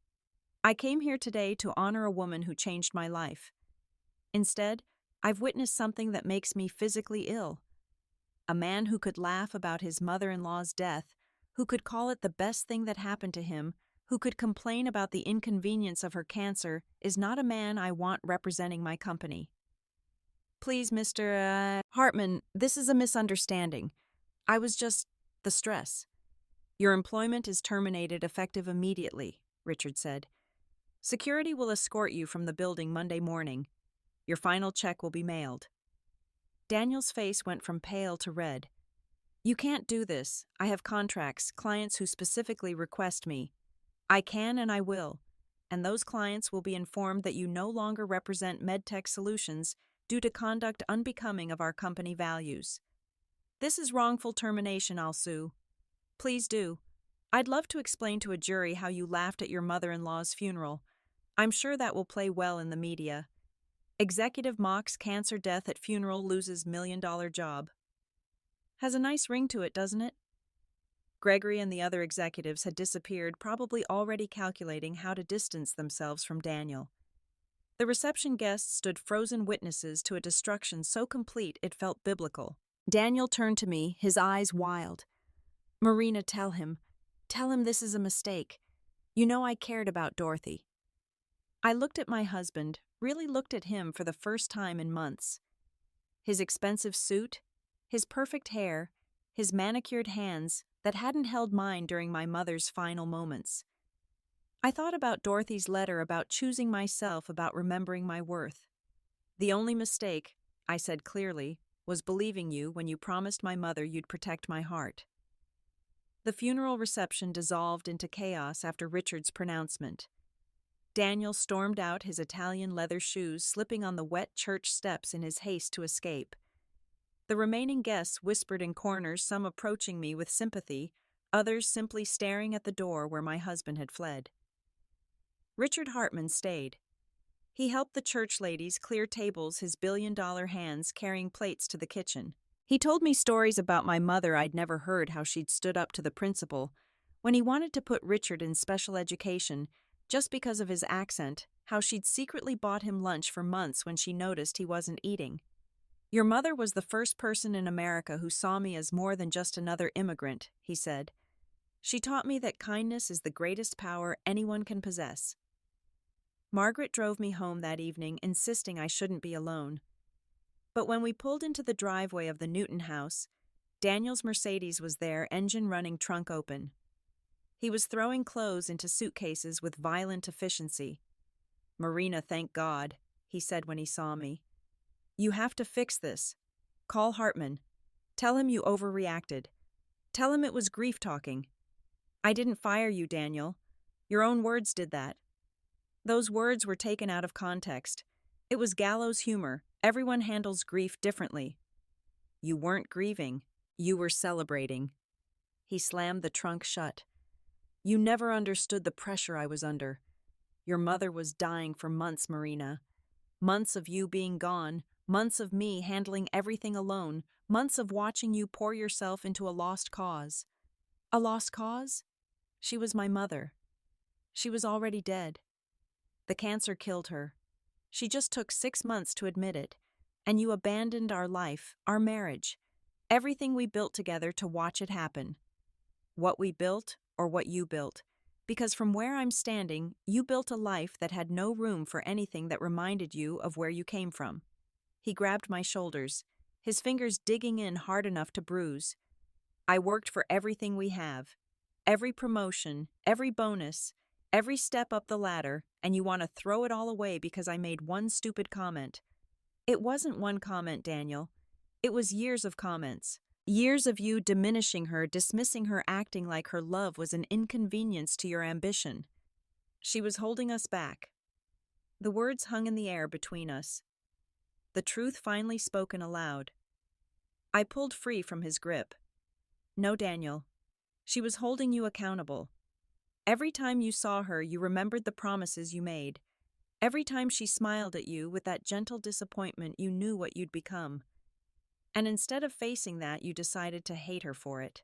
"I came here today to honor a woman who changed my life. Instead, I've witnessed something that makes me physically ill. A man who could laugh about his mother-in-law's death, who could call it the best thing that happened to him, who could complain about the inconvenience of her cancer, is not a man I want representing my company." "Please, Mr. Hartman, this is a misunderstanding. I was just the stress." "Your employment is terminated effective immediately," Richard said. "Security will escort you from the building Monday morning. Your final check will be mailed." Daniel's face went from pale to red. "You can't do this. I have contracts, clients who specifically request me. I can and I will. And those clients will be informed that you no longer represent MedTech Solutions due to conduct unbecoming of our company values. This is wrongful termination. I'll sue. Please do. I'd love to explain to a jury how you laughed at your mother-in-law's funeral. I'm sure that will play well in the media. Executive mocks cancer death at funeral, loses $1 million job. Has a nice ring to it, doesn't it?" Gregory and the other executives had disappeared, probably already calculating how to distance themselves from Daniel. The reception guests stood frozen witnesses to a destruction so complete it felt biblical. Daniel turned to me, his eyes wild. "Marina, tell him this is a mistake. You know I cared about Dorothy." I looked at my husband, really looked at him for the first time in months. His expensive suit, his perfect hair, his manicured hands that hadn't held mine during my mother's final moments. I thought about Dorothy's letter about choosing myself, about remembering my worth. The only mistake, I said clearly, was believing you when you promised my mother you'd protect my heart. The funeral reception dissolved into chaos after Richard's pronouncement. Daniel stormed out, his Italian leather shoes slipping on the wet church steps in his haste to escape. The remaining guests whispered in corners, some approaching me with sympathy, others simply staring at the door where my husband had fled. Richard Hartman stayed. He helped the church ladies clear tables, his billion-dollar hands carrying plates to the kitchen. He told me stories about my mother I'd never heard, how she'd stood up to the principal when he wanted to put Richard in special education just because of his accent, how she'd secretly bought him lunch for months when she noticed he wasn't eating. Your mother was the first person in America who saw me as more than just another immigrant, he said. She taught me that kindness is the greatest power anyone can possess. Margaret drove me home that evening, insisting I shouldn't be alone. But when we pulled into the driveway of the Newton house, Daniel's Mercedes was there, engine running, trunk open. He was throwing clothes into suitcases with violent efficiency. "Marina, thank God," he said when he saw me. "You have to fix this. Call Hartman. Tell him you overreacted. Tell him it was grief talking. I didn't fire you, Daniel. Your own words did that." Those words were taken out of context. It was gallows humor. Everyone handles grief differently. You weren't grieving. You were celebrating. He slammed the trunk shut. You never understood the pressure I was under. Your mother was dying for months, Marina. Months of you being gone, months of me handling everything alone, months of watching you pour yourself into a lost cause. A lost cause? She was my mother. She was already dead. The cancer killed her. She just took 6 months to admit it, and you abandoned our life, our marriage, everything we built together to watch it happen. What we built or what you built, because from where I'm standing, you built a life that had no room for anything that reminded you of where you came from. He grabbed my shoulders, his fingers digging in hard enough to bruise. I worked for everything we have, every promotion, every bonus, every step up the ladder, and you want to throw it all away because I made one stupid comment. It wasn't one comment, Daniel. It was years of comments. Years of you diminishing her, dismissing her, acting like her love was an inconvenience to your ambition. She was holding us back. The words hung in the air between us. The truth finally spoken aloud. I pulled free from his grip. No, Daniel. She was holding you accountable. Every time you saw her, you remembered the promises you made. Every time she smiled at you with that gentle disappointment, you knew what you'd become. And instead of facing that, you decided to hate her for it.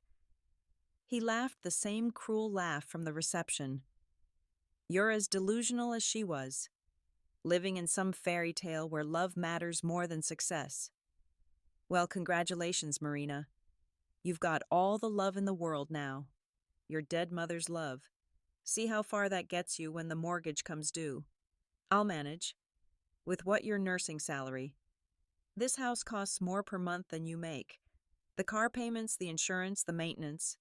He laughed the same cruel laugh from the reception. You're as delusional as she was, living in some fairy tale where love matters more than success. Well, congratulations, Marina. You've got all the love in the world now. Your dead mother's love. See how far that gets you when the mortgage comes due. I'll manage. With what your nursing salary. This house costs more per month than you make. The car payments, the insurance, the maintenance.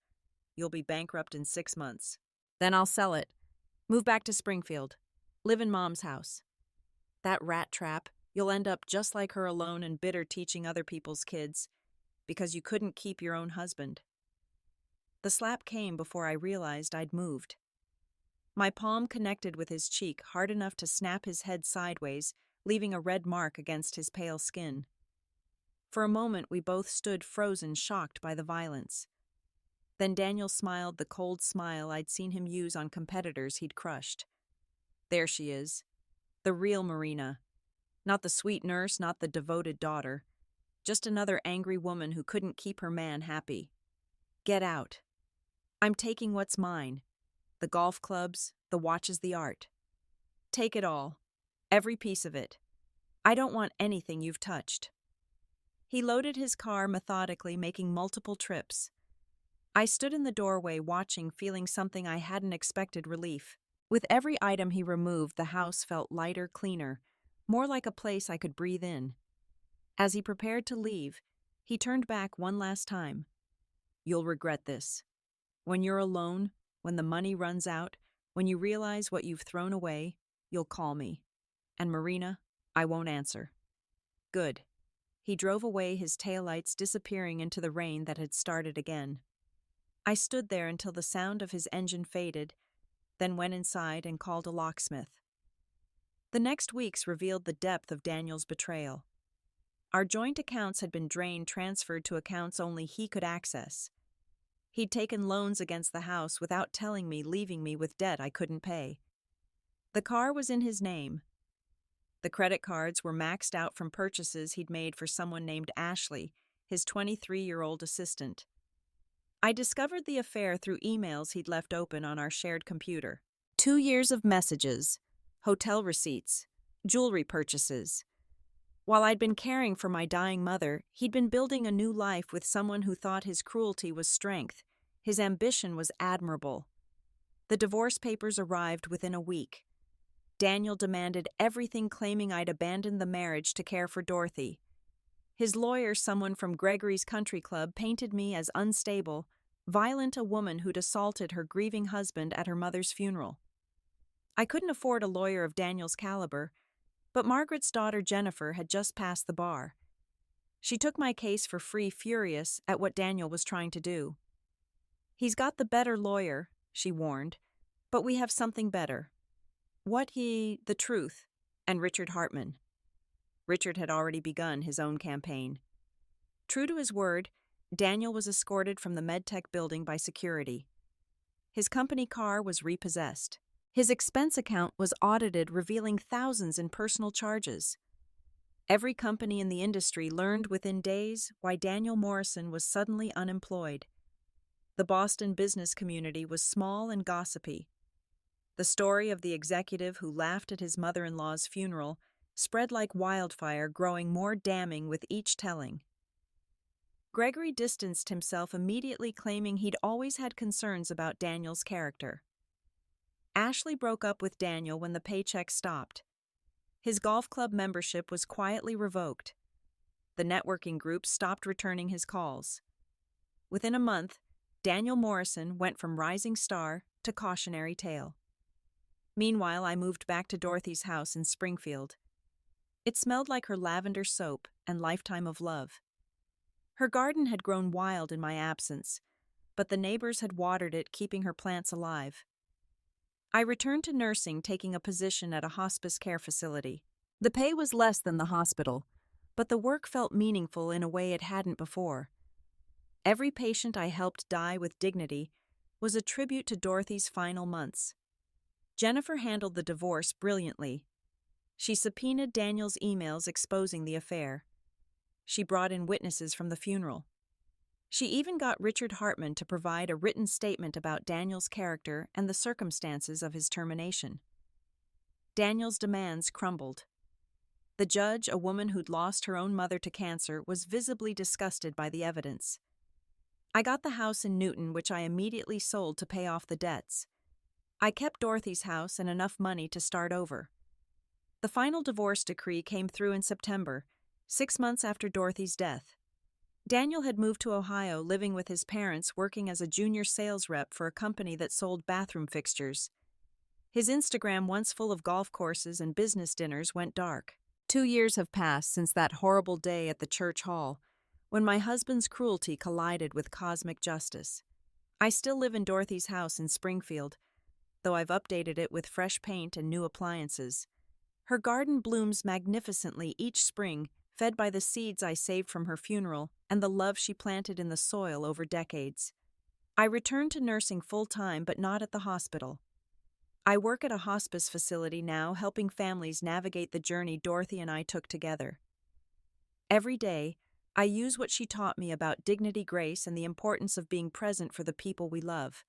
You'll be bankrupt in 6 months. Then I'll sell it. Move back to Springfield. Live in Mom's house. That rat trap, you'll end up just like her, alone and bitter, teaching other people's kids, because you couldn't keep your own husband. The slap came before I realized I'd moved. My palm connected with his cheek hard enough to snap his head sideways, leaving a red mark against his pale skin. For a moment, we both stood frozen, shocked by the violence. Then Daniel smiled the cold smile I'd seen him use on competitors he'd crushed. There she is, the real Marina. Not the sweet nurse, not the devoted daughter. Just another angry woman who couldn't keep her man happy. Get out. I'm taking what's mine. The golf clubs, the watches, the art. Take it all. Every piece of it. I don't want anything you've touched. He loaded his car methodically, making multiple trips. I stood in the doorway watching, feeling something I hadn't expected: relief. With every item he removed, the house felt lighter, cleaner, more like a place I could breathe in. As he prepared to leave, he turned back one last time. "You'll regret this. When you're alone, when the money runs out, when you realize what you've thrown away, you'll call me. And Marina, I won't answer." Good. He drove away, his taillights disappearing into the rain that had started again. I stood there until the sound of his engine faded, then went inside and called a locksmith. The next weeks revealed the depth of Daniel's betrayal. Our joint accounts had been drained, transferred to accounts only he could access. He'd taken loans against the house without telling me, leaving me with debt I couldn't pay. The car was in his name. The credit cards were maxed out from purchases he'd made for someone named Ashley, his 23-year-old assistant. I discovered the affair through emails he'd left open on our shared computer. 2 years of messages, hotel receipts, jewelry purchases. While I'd been caring for my dying mother, he'd been building a new life with someone who thought his cruelty was strength. His ambition was admirable. The divorce papers arrived within a week. Daniel demanded everything, claiming I'd abandoned the marriage to care for Dorothy. His lawyer, someone from Gregory's country club, painted me as unstable, violent, a woman who'd assaulted her grieving husband at her mother's funeral. I couldn't afford a lawyer of Daniel's caliber, but Margaret's daughter Jennifer had just passed the bar. She took my case for free, furious at what Daniel was trying to do. "He's got the better lawyer," she warned, "but we have something better." The truth, and Richard Hartman. Richard had already begun his own campaign. True to his word, Daniel was escorted from the MedTech building by security. His company car was repossessed. His expense account was audited, revealing thousands in personal charges. Every company in the industry learned within days why Daniel Morrison was suddenly unemployed. The Boston business community was small and gossipy. The story of the executive who laughed at his mother-in-law's funeral spread like wildfire, growing more damning with each telling. Gregory distanced himself immediately, claiming he'd always had concerns about Daniel's character. Ashley broke up with Daniel when the paycheck stopped. His golf club membership was quietly revoked. The networking group stopped returning his calls. Within a month, Daniel Morrison went from rising star to cautionary tale. Meanwhile, I moved back to Dorothy's house in Springfield. It smelled like her lavender soap and lifetime of love. Her garden had grown wild in my absence, but the neighbors had watered it, keeping her plants alive. I returned to nursing, taking a position at a hospice care facility. The pay was less than the hospital, but the work felt meaningful in a way it hadn't before. Every patient I helped die with dignity was a tribute to Dorothy's final months. Jennifer handled the divorce brilliantly. She subpoenaed Daniel's emails exposing the affair. She brought in witnesses from the funeral. She even got Richard Hartman to provide a written statement about Daniel's character and the circumstances of his termination. Daniel's demands crumbled. The judge, a woman who'd lost her own mother to cancer, was visibly disgusted by the evidence. I got the house in Newton, which I immediately sold to pay off the debts. I kept Dorothy's house and enough money to start over. The final divorce decree came through in September, 6 months after Dorothy's death. Daniel had moved to Ohio, living with his parents, working as a junior sales rep for a company that sold bathroom fixtures. His Instagram, once full of golf courses and business dinners, went dark. 2 years have passed since that horrible day at the church hall, when my husband's cruelty collided with cosmic justice. I still live in Dorothy's house in Springfield, though I've updated it with fresh paint and new appliances. Her garden blooms magnificently each spring, fed by the seeds I saved from her funeral and the love she planted in the soil over decades. I returned to nursing full-time, but not at the hospital. I work at a hospice facility now, helping families navigate the journey Dorothy and I took together. Every day, I use what she taught me about dignity, grace, and the importance of being present for the people we love.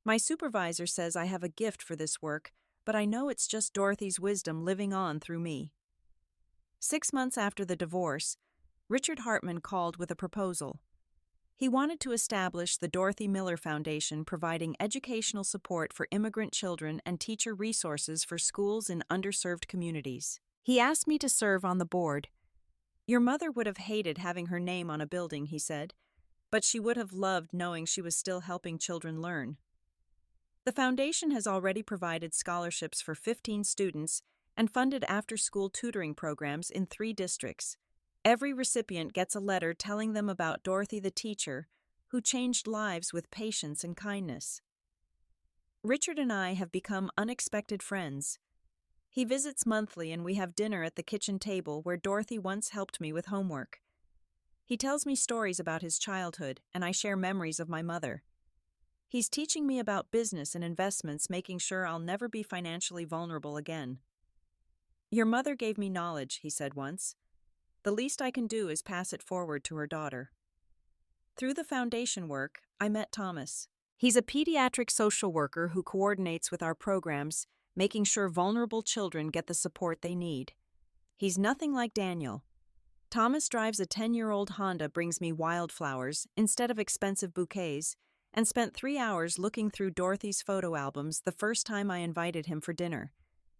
My supervisor says I have a gift for this work, but I know it's just Dorothy's wisdom living on through me. 6 months after the divorce, Richard Hartman called with a proposal. He wanted to establish the Dorothy Miller Foundation, providing educational support for immigrant children and teacher resources for schools in underserved communities. He asked me to serve on the board. "Your mother would have hated having her name on a building," he said, "but she would have loved knowing she was still helping children learn." The foundation has already provided scholarships for 15 students and funded after-school tutoring programs in 3 districts. Every recipient gets a letter telling them about Dorothy the teacher, who changed lives with patience and kindness. Richard and I have become unexpected friends. He visits monthly and we have dinner at the kitchen table where Dorothy once helped me with homework. He tells me stories about his childhood and I share memories of my mother. He's teaching me about business and investments, making sure I'll never be financially vulnerable again. "Your mother gave me knowledge," he said once. "The least I can do is pass it forward to her daughter." Through the foundation work, I met Thomas. He's a pediatric social worker who coordinates with our programs, making sure vulnerable children get the support they need. He's nothing like Daniel. Thomas drives a 10-year-old Honda, brings me wildflowers instead of expensive bouquets, and spent 3 hours looking through Dorothy's photo albums the first time I invited him for dinner.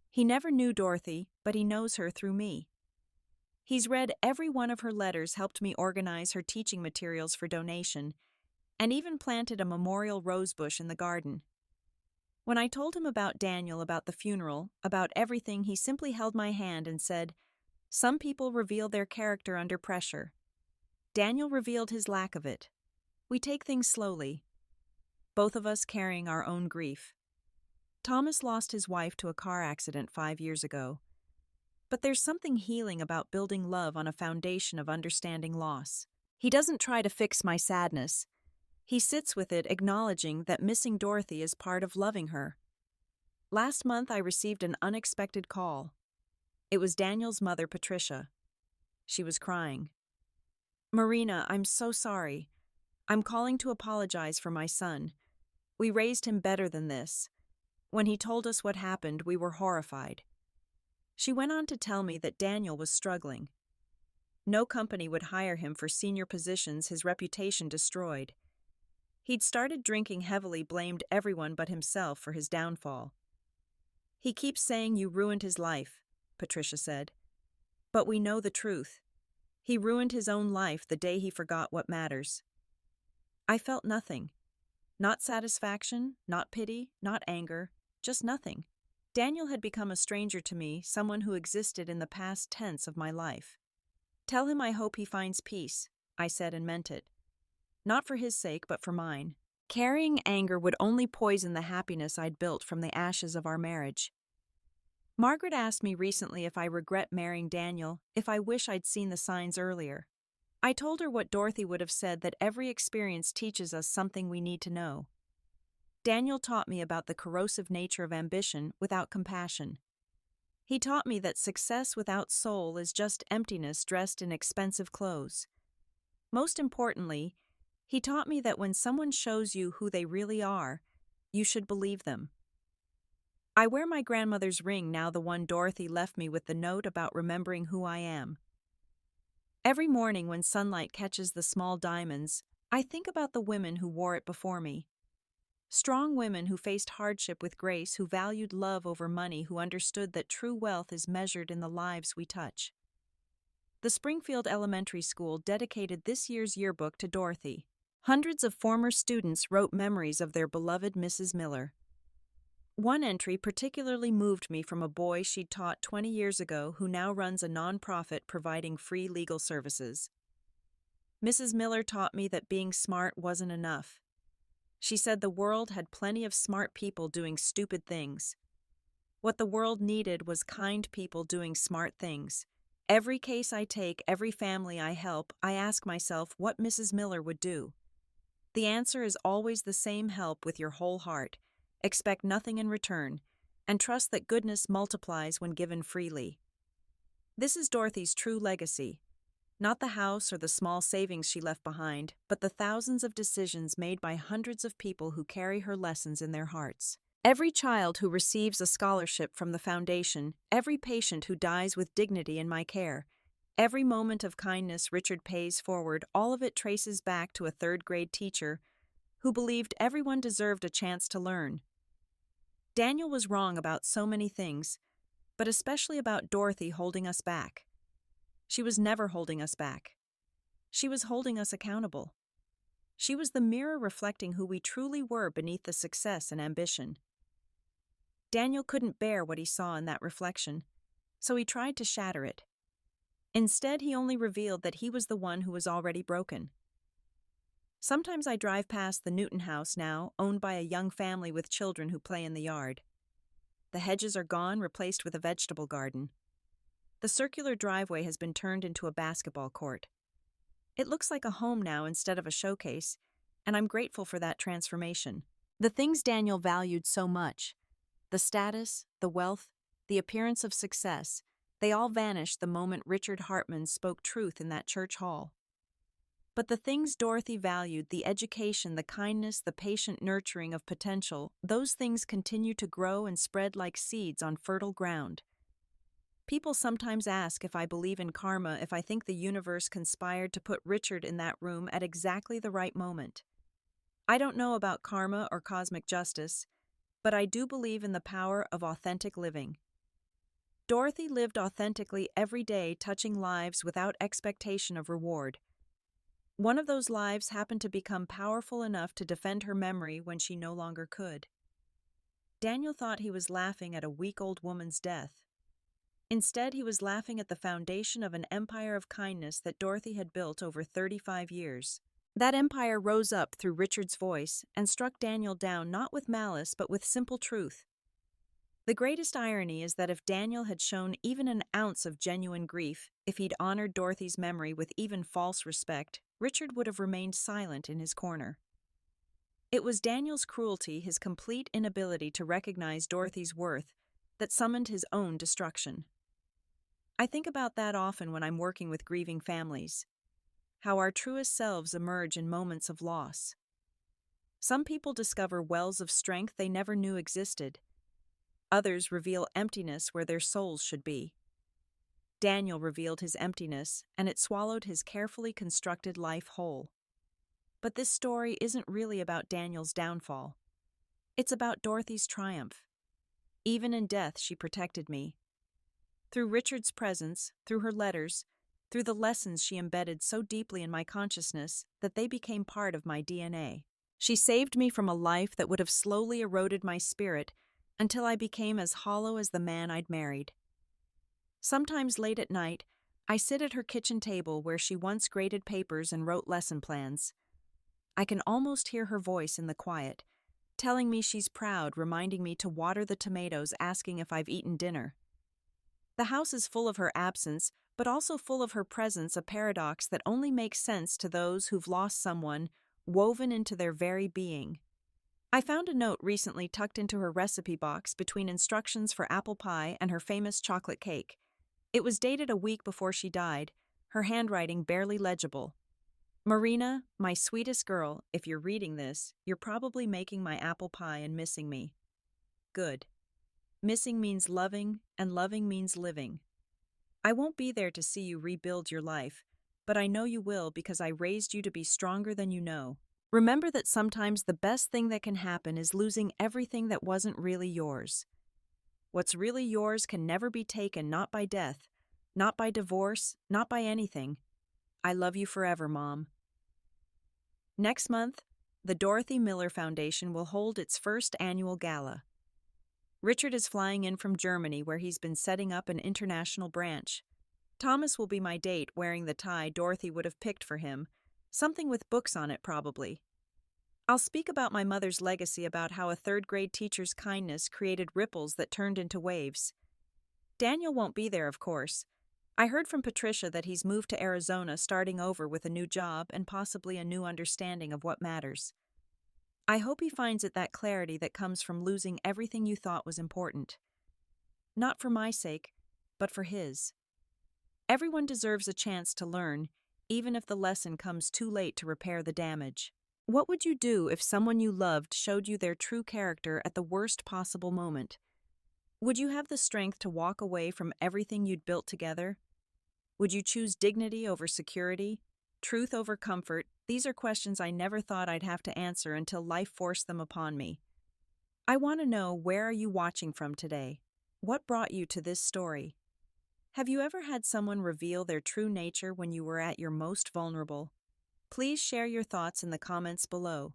He never knew Dorothy, but he knows her through me. He's read every one of her letters, helped me organize her teaching materials for donation, and even planted a memorial rosebush in the garden. When I told him about Daniel, about the funeral, about everything, he simply held my hand and said, "Some people reveal their character under pressure. Daniel revealed his lack of it. We take things slowly, both of us carrying our own grief." Thomas lost his wife to a car accident 5 years ago. But there's something healing about building love on a foundation of understanding loss. He doesn't try to fix my sadness. He sits with it, acknowledging that missing Dorothy is part of loving her. Last month, I received an unexpected call. It was Daniel's mother, Patricia. She was crying. "Marina, I'm so sorry. I'm calling to apologize for my son. We raised him better than this. When he told us what happened, we were horrified." She went on to tell me that Daniel was struggling. No company would hire him for senior positions, his reputation destroyed. He'd started drinking heavily, blamed everyone but himself for his downfall. "He keeps saying you ruined his life," Patricia said. "But we know the truth. He ruined his own life the day he forgot what matters." I felt nothing. Not satisfaction, not pity, not anger, just nothing. Daniel had become a stranger to me, someone who existed in the past tense of my life. "Tell him I hope he finds peace," I said and meant it. Not for his sake, but for mine. Carrying anger would only poison the happiness I'd built from the ashes of our marriage. Margaret asked me recently if I regret marrying Daniel, if I wish I'd seen the signs earlier. I told her what Dorothy would have said, that every experience teaches us something we need to know. Daniel taught me about the corrosive nature of ambition without compassion. He taught me that success without soul is just emptiness dressed in expensive clothes. Most importantly, he taught me that when someone shows you who they really are, you should believe them. I wear my grandmother's ring now, the one Dorothy left me with the note about remembering who I am. Every morning when sunlight catches the small diamonds, I think about the women who wore it before me. Strong women who faced hardship with grace, who valued love over money, who understood that true wealth is measured in the lives we touch. The Springfield Elementary School dedicated this year's yearbook to Dorothy. Hundreds of former students wrote memories of their beloved Mrs. Miller. One entry particularly moved me, from a boy she'd taught 20 years ago who now runs a nonprofit providing free legal services. "Mrs. Miller taught me that being smart wasn't enough. She said the world had plenty of smart people doing stupid things. What the world needed was kind people doing smart things. Every case I take, every family I help, I ask myself what Mrs. Miller would do. The answer is always the same: help with your whole heart, expect nothing in return, and trust that goodness multiplies when given freely." This is Dorothy's true legacy. Not the house or the small savings she left behind, but the thousands of decisions made by hundreds of people who carry her lessons in their hearts. Every child who receives a scholarship from the foundation, every patient who dies with dignity in my care, Every moment of kindness Richard pays forward, all of it traces back to a third-grade teacher who believed everyone deserved a chance to learn. Daniel was wrong about so many things, but especially about Dorothy holding us back. She was never holding us back. She was holding us accountable. She was the mirror reflecting who we truly were beneath the success and ambition. Daniel couldn't bear what he saw in that reflection, so he tried to shatter it. Instead, he only revealed that he was the one who was already broken. Sometimes I drive past the Newton house now, owned by a young family with children who play in the yard. The hedges are gone, replaced with a vegetable garden. The circular driveway has been turned into a basketball court. It looks like a home now instead of a showcase, and I'm grateful for that transformation. The things Daniel valued so much, the status, the wealth, the appearance of success, they all vanished the moment Richard Hartman spoke truth in that church hall. But the things Dorothy valued, the education, the kindness, the patient nurturing of potential, those things continue to grow and spread like seeds on fertile ground. People sometimes ask if I believe in karma, if I think the universe conspired to put Richard in that room at exactly the right moment. I don't know about karma or cosmic justice, but I do believe in the power of authentic living. Dorothy lived authentically every day, touching lives without expectation of reward. One of those lives happened to become powerful enough to defend her memory when she no longer could. Daniel thought he was laughing at a weak old woman's death. Instead, he was laughing at the foundation of an empire of kindness that Dorothy had built over 35 years. That empire rose up through Richard's voice and struck Daniel down not with malice but with simple truth. The greatest irony is that if Daniel had shown even an ounce of genuine grief, if he'd honored Dorothy's memory with even false respect, Richard would have remained silent in his corner. It was Daniel's cruelty, his complete inability to recognize Dorothy's worth, that summoned his own destruction. I think about that often when I'm working with grieving families, how our truest selves emerge in moments of loss. Some people discover wells of strength they never knew existed. Others reveal emptiness where their souls should be. Daniel revealed his emptiness, and it swallowed his carefully constructed life whole. But this story isn't really about Daniel's downfall. It's about Dorothy's triumph. Even in death, she protected me. Through Richard's presence, through her letters, through the lessons she embedded so deeply in my consciousness that they became part of my DNA. She saved me from a life that would have slowly eroded my spirit until I became as hollow as the man I'd married. Sometimes late at night, I sit at her kitchen table where she once graded papers and wrote lesson plans. I can almost hear her voice in the quiet, telling me she's proud, reminding me to water the tomatoes, asking if I've eaten dinner. The house is full of her absence, but also full of her presence, a paradox that only makes sense to those who've lost someone woven into their very being. I found a note recently tucked into her recipe box between instructions for apple pie and her famous chocolate cake. It was dated a week before she died, her handwriting barely legible. Marina, my sweetest girl, if you're reading this, you're probably making my apple pie and missing me. Good. Missing means loving, and loving means living. I won't be there to see you rebuild your life, but I know you will because I raised you to be stronger than you know. Remember that sometimes the best thing that can happen is losing everything that wasn't really yours. What's really yours can never be taken, not by death, not by divorce, not by anything. I love you forever, Mom. Next month, the Dorothy Miller Foundation will hold its first annual gala. Richard is flying in from Germany where he's been setting up an international branch. Thomas will be my date, wearing the tie Dorothy would have picked for him, something with books on it probably. I'll speak about my mother's legacy, about how a third-grade teacher's kindness created ripples that turned into waves. Daniel won't be there, of course. I heard from Patricia that he's moved to Arizona, starting over with a new job and possibly a new understanding of what matters. I hope he finds it that clarity that comes from losing everything you thought was important. Not for my sake, but for his. Everyone deserves a chance to learn, even if the lesson comes too late to repair the damage. What would you do if someone you loved showed you their true character at the worst possible moment? Would you have the strength to walk away from everything you'd built together? Would you choose dignity over security? Truth over comfort? These are questions I never thought I'd have to answer until life forced them upon me. I want to know, where are you watching from today? What brought you to this story? Have you ever had someone reveal their true nature when you were at your most vulnerable? Please share your thoughts in the comments below.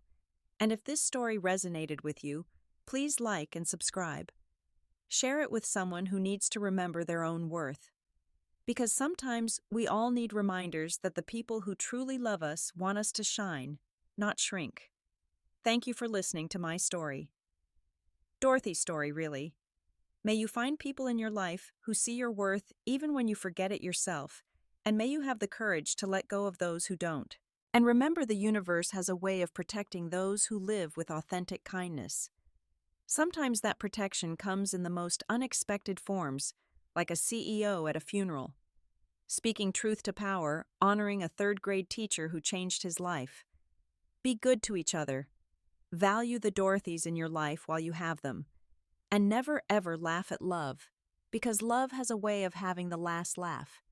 And if this story resonated with you, please like and subscribe. Share it with someone who needs to remember their own worth. Because sometimes we all need reminders that the people who truly love us want us to shine, not shrink. Thank you for listening to my story. Dorothy's story, really. May you find people in your life who see your worth even when you forget it yourself, and may you have the courage to let go of those who don't. And remember, the universe has a way of protecting those who live with authentic kindness. Sometimes that protection comes in the most unexpected forms, like a CEO at a funeral, speaking truth to power, honoring a third-grade teacher who changed his life. Be good to each other. Value the Dorothys in your life while you have them. And never ever laugh at love, because love has a way of having the last laugh.